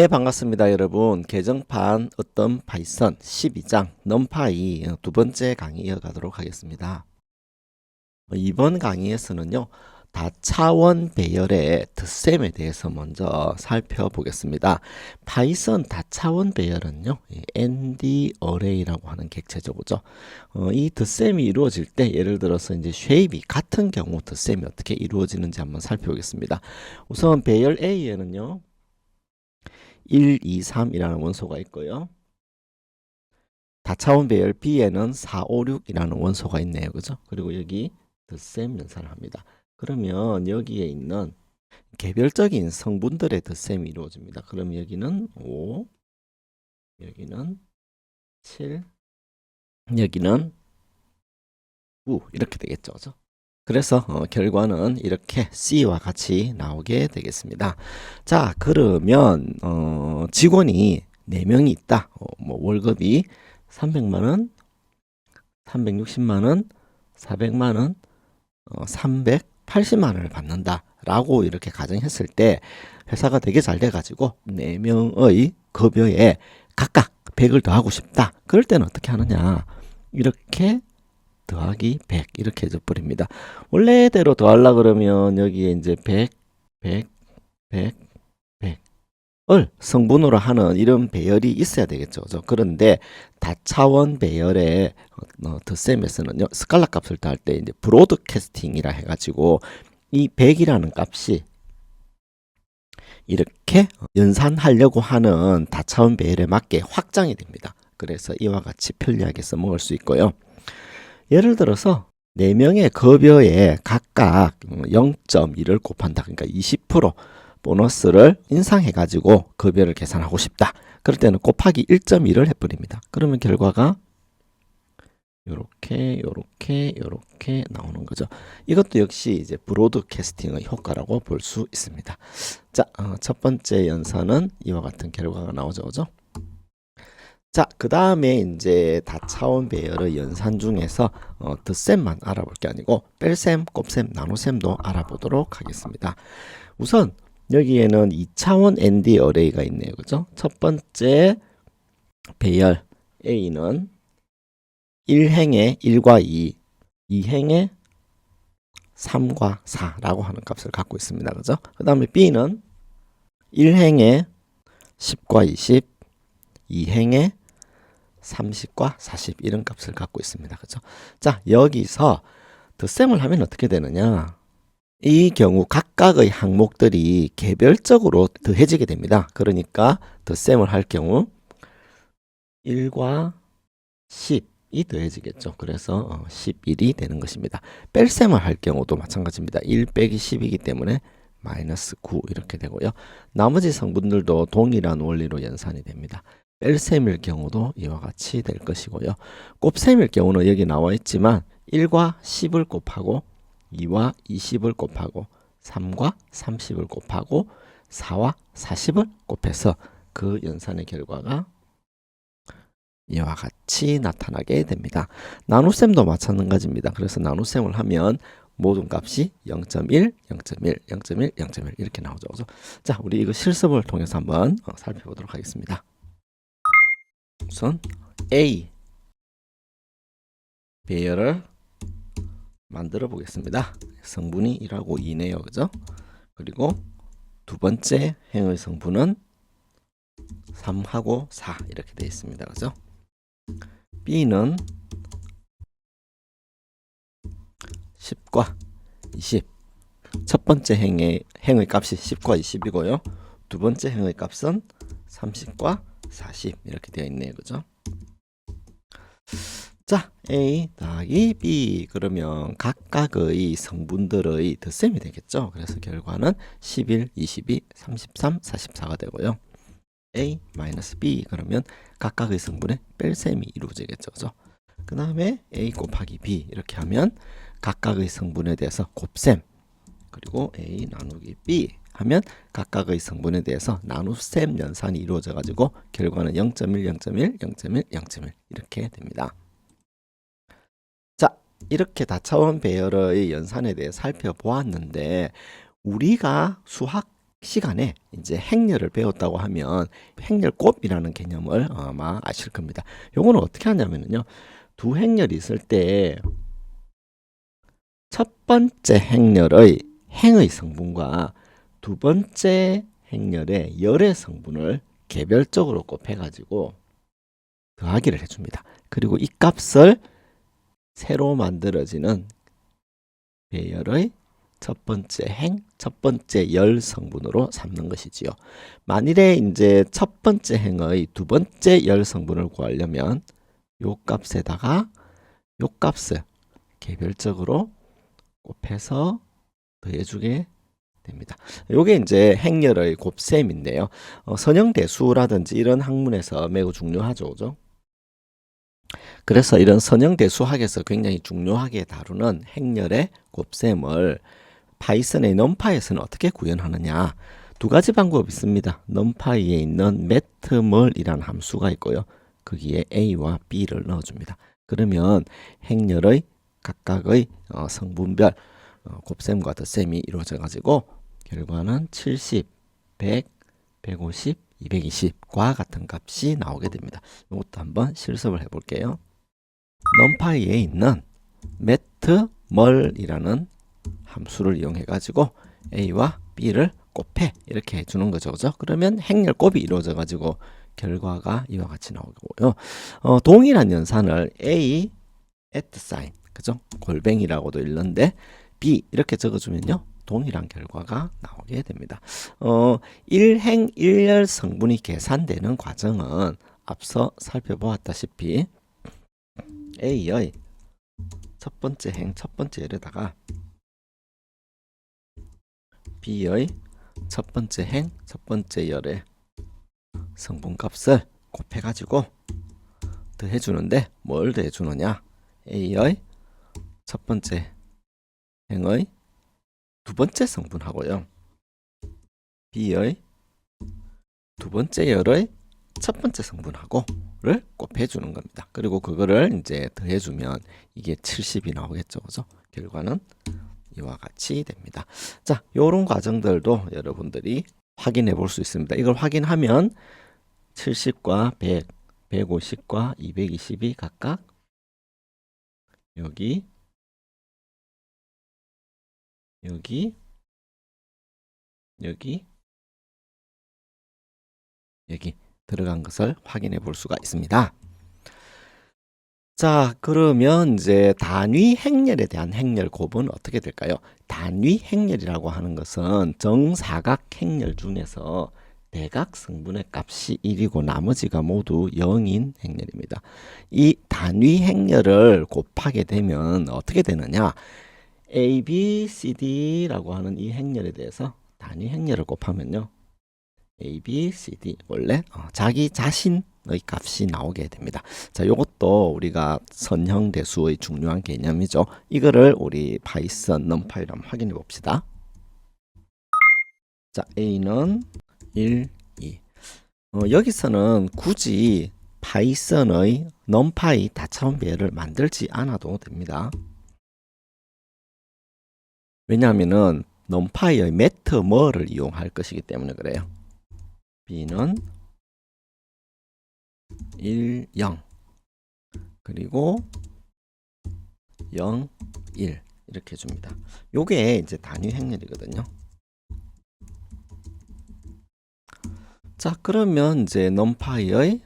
네, 반갑습니다, 여러분. 개정판 어떤 파이썬 12장 넘파이 두 번째 강의 이어가도록 하겠습니다. 이번 강의에서는요, 다차원 배열의 덧셈에 대해서 먼저 살펴보겠습니다. 파이썬 다차원 배열은요, ND 어레이라고 하는 객체죠, 그죠? 이 덧셈이 이루어질 때, 예를 들어서 이제 쉐입이 같은 경우 덧셈이 어떻게 이루어지는지 한번 살펴보겠습니다. 우선 배열 A에는요, 1, 2, 3이라는 원소가 있고요. 다차원 배열 B에는 4, 5, 6이라는 원소가 있네요. 그죠? 그리고 여기 덧셈 연산을 합니다. 그러면 여기에 있는 개별적인 성분들의 덧셈이 이루어집니다. 그럼 여기는 5, 여기는 7, 여기는 9 이렇게 되겠죠. 그죠? 그래서 결과는 이렇게 C와 같이 나오게 되겠습니다. 자, 그러면 직원이 4명이 있다. 뭐 월급이 300만원, 360만원, 400만원, 380만원을 받는다 라고 이렇게 가정했을 때 회사가 되게 잘 돼가지고 4명의 급여에 각각 100을 더하고 싶다. 그럴 때는 어떻게 하느냐, 이렇게 더하기 100 이렇게 해줘 버립니다. 원래대로 더하려 그러면 여기에 이제 100, 100, 100, 100을 성분으로 하는 이런 배열이 있어야 되겠죠. 그런데 다차원 배열의 덧셈에서는요, 스칼라 값을 더할 때 이제 브로드캐스팅이라 해가지고 이 100이라는 값이 이렇게 연산하려고 하는 다차원 배열에 맞게 확장이 됩니다. 그래서 이와 같이 편리하게 써먹을 수 있고요. 예를 들어서 4명의 급여에 각각 0.1을 곱한다. 그러니까 20% 보너스를 인상해 가지고 급여를 계산하고 싶다. 그럴 때는 곱하기 1.1을 해버립니다. 그러면 결과가 요렇게 나오는 거죠. 이것도 역시 이제 브로드캐스팅의 효과라고 볼 수 있습니다. 자, 첫 번째 연산은 이와 같은 결과가 나오죠. 그죠? 자, 그 다음에 이제 다차원 배열의 연산 중에서 덧셈만 알아볼 게 아니고 뺄셈, 곱셈, 나눗셈도 알아보도록 하겠습니다. 우선 여기에는 2차원 ND 어레이가 있네요. 그죠? 첫 번째 배열 A는 1행에 1과 2, 2행에 3과 4라고 하는 값을 갖고 있습니다. 그죠? 그 다음에 B는 1행에 10과 20, 2행에 30과 40 이런 값을 갖고 있습니다. 그죠? 자, 여기서 덧셈을 하면 어떻게 되느냐? 이 경우 각각의 항목들이 개별적으로 더해지게 됩니다. 그러니까 덧셈을 할 경우 1과 10이 더해지겠죠. 그래서 11이 되는 것입니다. 뺄셈을 할 경우도 마찬가지입니다. 1 빼기 10이기 때문에 마이너스 9 이렇게 되고요. 나머지 성분들도 동일한 원리로 연산이 됩니다. 뺄셈일 경우도 이와 같이 될 것이고요. 곱셈일 경우는 여기 나와 있지만 1과 10을 곱하고 2와 20을 곱하고 3과 30을 곱하고 4와 40을 곱해서 그 연산의 결과가 이와 같이 나타나게 됩니다. 나눗셈도 마찬가지입니다. 그래서 나눗셈을 하면 모든 값이 0.1, 0.1, 0.1, 0.1 이렇게 나오죠. 자, 우리 이거 실습을 통해서 한번 살펴보도록 하겠습니다. 우선 A 배열을 만들어 보겠습니다. 성분이 1하고 2네요. 그죠? 그리고 두 번째 행의 성분은 3하고 4 이렇게 되어 있습니다. 그죠? B는 10과 20. 첫 번째 행의 값이 10과 20이고요. 두 번째 행의 값은 30과 40 이렇게 되어 있네요. 그죠? 자, A 더하기 B 그러면 각각의 성분들의 덧셈이 되겠죠. 그래서 결과는 11, 22, 33, 44가 되고요. A 마이너스 B 그러면 각각의 성분의 뺄셈이 이루어지겠죠. 그죠? 그 다음에 A 곱하기 B 이렇게 하면 각각의 성분에 대해서 곱셈, 그리고 A 나누기 B 하면 각각의 성분에 대해서 나눗셈 연산이 이루어져 가지고 결과는 0.1, 0.1, 0.1, 0.1 이렇게 됩니다. 자, 이렇게 다차원 배열의 연산에 대해 살펴보았는데 우리가 수학 시간에 이제 행렬을 배웠다고 하면 행렬곱이라는 개념을 아마 아실 겁니다. 요거는 어떻게 하냐면요. 두 행렬이 있을 때 첫 번째 행렬의 행의 성분과 두 번째 행렬의 열의 성분을 개별적으로 곱해가지고 더하기를 해줍니다. 그리고 이 값을 새로 만들어지는 배열의 첫 번째 행, 첫 번째 열 성분으로 삼는 것이지요. 만일에 이제 첫 번째 행의 두 번째 열 성분을 구하려면 요 값에다가 요 값을 개별적으로 곱해서 더해주게 됩니다. 요게 이제 행렬의 곱셈인데요. 선형대수라든지 이런 학문에서 매우 중요하죠. 그죠? 그래서 이런 선형대수학에서 굉장히 중요하게 다루는 행렬의 곱셈을 파이썬의 numPy에서는 어떻게 구현하느냐. 두 가지 방법이 있습니다. numPy에 있는 mathmul이라는 함수가 있고요. 거기에 a와 b를 넣어줍니다. 그러면 행렬의 각각의 성분별 곱셈과 덧셈이 이루어져 가지고 결과는 70, 100, 150, 220과 같은 값이 나오게 됩니다. 이것도 한번 실습을 해볼게요. numPy에 있는 mathmul이라는 함수를 이용해 가지고 a와 b를 곱해 이렇게 해주는 거죠. 그죠? 그러면 행렬 곱이 이루어져 가지고 결과가 이와 같이 나오고요. 동일한 연산을 a @, 그죠? 골뱅이라고도 읽는데 b 이렇게 적어주면요. 동일한 결과가 나오게 됩니다. 1행 1열 성분이 계산되는 과정은 앞서 살펴보았다시피 a의 첫 번째 행, 첫 번째 열에다가 b의 첫 번째 행, 첫 번째 열의 성분값을 곱해가지고 더해주는데 뭘 더해주느냐? a의 첫 번째 행의 두 번째 성분하고요. b의 두 번째 열의 첫 번째 성분하고를 곱해주는 겁니다. 그리고 그거를 이제 더해주면 이게 70이 나오겠죠. 그죠? 결과는 이와 같이 됩니다. 자, 요런 과정들도 여러분들이 확인해 볼 수 있습니다. 이걸 확인하면 70과 100, 150과 220이 각각 여기 여기 들어간 것을 확인해 볼 수가 있습니다. 자, 그러면 이제 단위 행렬에 대한 행렬 곱은 어떻게 될까요? 단위 행렬이라고 하는 것은 정사각 행렬 중에서 대각 성분의 값이 1이고 나머지가 모두 0인 행렬입니다. 이 단위 행렬을 곱하게 되면 어떻게 되느냐? A, B, C, D라고 하는 이 행렬에 대해서 단위 행렬을 곱하면요. A, B, C, D 원래 자기 자신의 값이 나오게 됩니다. 자, 요것도 우리가 선형대수의 중요한 개념이죠. 이거를 우리 파이썬 numPy로 한번 확인해 봅시다. 자, A는 1, 2. 여기서는 굳이 파이썬의 numPy 다차원 배열을 만들지 않아도 됩니다. 왜냐하면은 numPy의 mathmul을 이용할 것이기 때문에 그래요. b는 1, 0 그리고 0, 1 이렇게 줍니다. 요게 이제 단위 행렬이거든요. 자, 그러면 이제 numPy의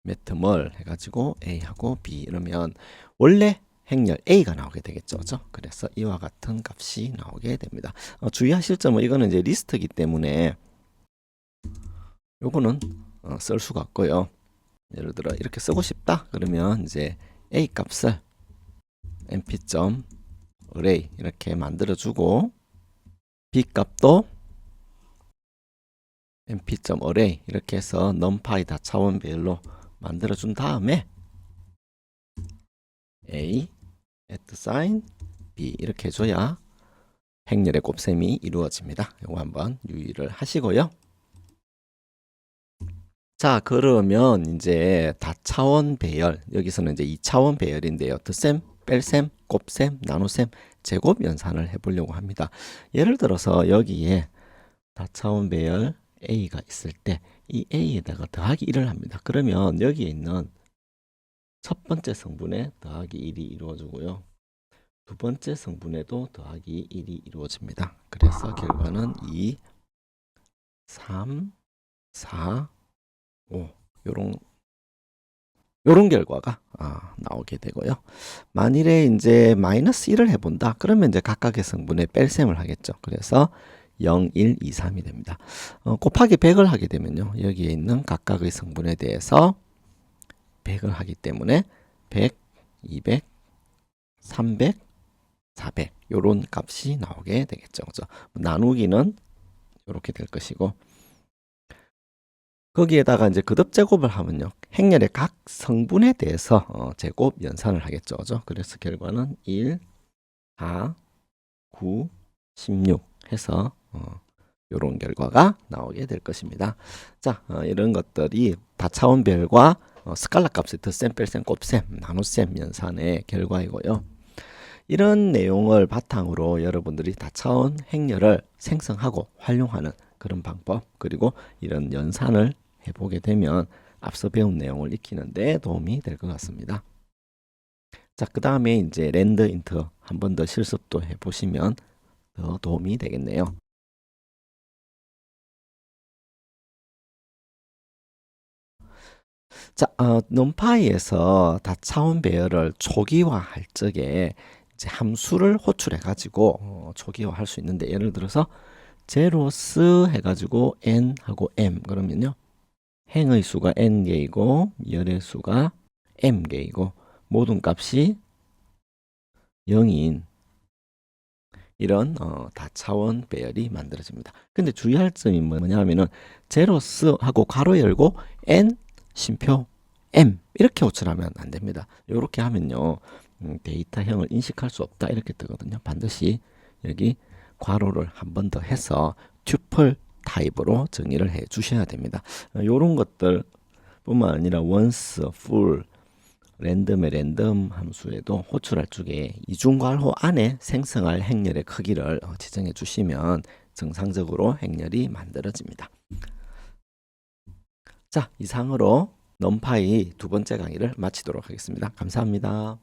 mathmul 해가지고 a하고 b 이러면 원래 행렬 a가 나오게 되겠죠. 그죠? 그래서 이와 같은 값이 나오게 됩니다. 주의하실 점은 이거는 이제 리스트이기 때문에 요거는 쓸 수가 없고요. 예를 들어 이렇게 쓰고 싶다 그러면 이제 a 값을 np.array 이렇게 만들어 주고 b 값도 np.array 이렇게 해서 numpy 다차원 배열로 만들어 준 다음에 a @b 이렇게 해줘야 행렬의 곱셈이 이루어집니다. 이거 한번 유의를 하시고요. 자, 그러면 이제 다차원 배열, 여기서는 이제 2차원 배열인데요. 덧셈, 뺄셈, 곱셈, 나눗셈 제곱 연산을 해보려고 합니다. 예를 들어서 여기에 다차원 배열 A가 있을 때 이 A에다가 더하기 1을 합니다. 그러면 여기에 있는 첫 번째 성분에 더하기 1이 이루어지고요. 두 번째 성분에도 더하기 1이 이루어집니다. 그래서 결과는 2, 3, 4, 5 요런 결과가 나오게 되고요. 만일에 이제 마이너스 1을 해본다. 그러면 이제 각각의 성분에 뺄셈을 하겠죠. 그래서 0, 1, 2, 3이 됩니다. 곱하기 100을 하게 되면요. 여기에 있는 각각의 성분에 대해서 100을 하기 때문에 100, 200, 300, 400 요런 값이 나오게 되겠죠. 그죠? 나누기는 이렇게 될 것이고 거기에다가 이제 거듭 제곱을 하면요. 행렬의 각 성분에 대해서 제곱 연산을 하겠죠. 그죠? 그래서 결과는 1, 4, 9, 16 해서 이런 결과가 나오게 될 것입니다. 자, 이런 것들이 다차원별과 스칼라 값의 덧셈, 뺄셈, 곱셈, 나눗셈 연산의 결과이고요. 이런 내용을 바탕으로 여러분들이 다차원 행렬을 생성하고 활용하는 그런 방법, 그리고 이런 연산을 해보게 되면 앞서 배운 내용을 익히는데 도움이 될 것 같습니다. 자, 그 다음에 이제 랜드 인터 한 번 더 실습도 해보시면 더 도움이 되겠네요. 자, numPy에서 다차원 배열을 초기화할 적에 이제 함수를 호출해 가지고 초기화할 수 있는데 예를 들어서 제로스 해가지고 n 하고 m 그러면요 행의 수가 n개이고 열의 수가 m개이고 모든 값이 0인 이런 다차원 배열이 만들어집니다. 근데 주의할 점이 뭐냐면은 제로스 하고 가로 열고 n 심표 m 이렇게 호출하면 안 됩니다. 이렇게 하면요 데이터형을 인식할 수 없다 이렇게 뜨거든요. 반드시 여기 괄호를 한 번 더 해서 튜플 타입으로 정의를 해 주셔야 됩니다. 이런 것들 뿐만 아니라 once, full, 랜덤의 랜덤 함수에도 호출할 쪽에 이중괄호 안에 생성할 행렬의 크기를 지정해 주시면 정상적으로 행렬이 만들어집니다. 자, 이상으로 numPy 두 번째 강의를 마치도록 하겠습니다. 감사합니다.